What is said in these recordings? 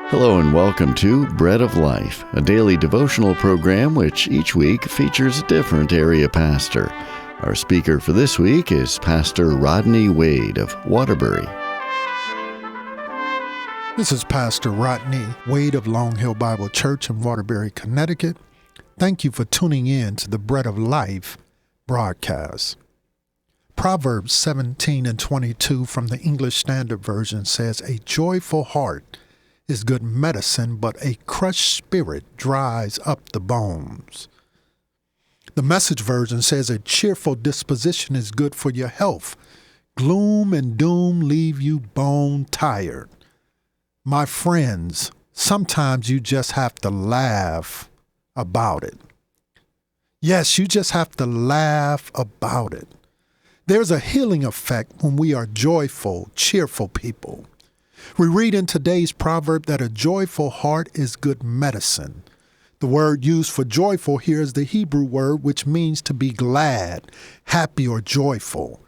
Hello and welcome to Bread of Life, a daily devotional program which each week features a different area pastor. Our speaker for this week is Pastor Rodney Wade of Waterbury. This is Pastor Rodney Wade of Long Hill Bible Church in Waterbury, Connecticut. Thank you for tuning in to the Bread of Life broadcast. Proverbs 17 and 22 from the English Standard Version says, "A joyful heart is good medicine, but a crushed spirit dries up the bones." The Message version says, "A cheerful disposition is good for your health. Gloom and doom leave you bone tired." My friends, sometimes you just have to laugh about it. Yes, you just have to laugh about it. There's a healing effect when we are joyful, cheerful people. We read in today's proverb that a joyful heart is good medicine. The word used for joyful here is the Hebrew word which means to be glad, happy, or joyful.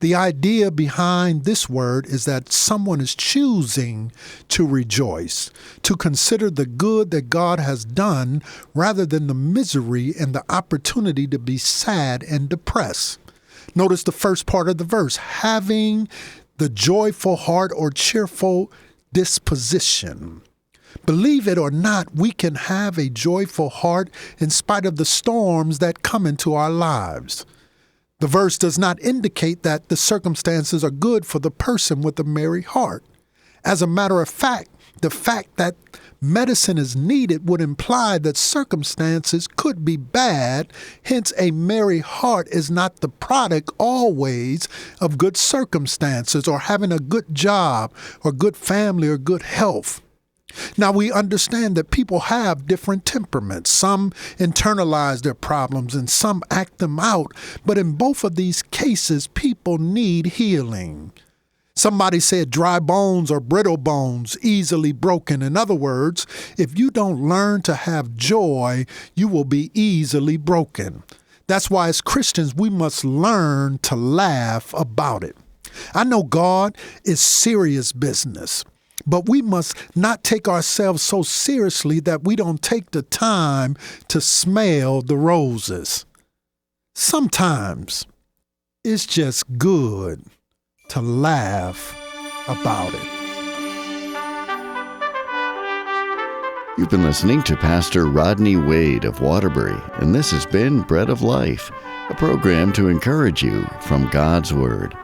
The idea behind this word is that someone is choosing to rejoice, to consider the good that God has done rather than the misery and the opportunity to be sad and depressed. Notice the first part of the verse, having the joyful heart or cheerful disposition. Believe it or not, we can have a joyful heart in spite of the storms that come into our lives. The verse does not indicate that the circumstances are good for the person with a merry heart. As a matter of fact, the fact that medicine is needed would imply that circumstances could be bad. Hence, a merry heart is not the product always of good circumstances or having a good job or good family or good health. Now, we understand that people have different temperaments. Some internalize their problems and some act them out. But in both of these cases, people need healing. Somebody said dry bones are brittle bones, easily broken. In other words, if you don't learn to have joy, you will be easily broken. That's why as Christians, we must learn to laugh about it. I know God is serious business, but we must not take ourselves so seriously that we don't take the time to smell the roses. Sometimes it's just good to laugh about it. You've been listening to Pastor Rodney Wade of Waterbury, and this has been Bread of Life, a program to encourage you from God's Word.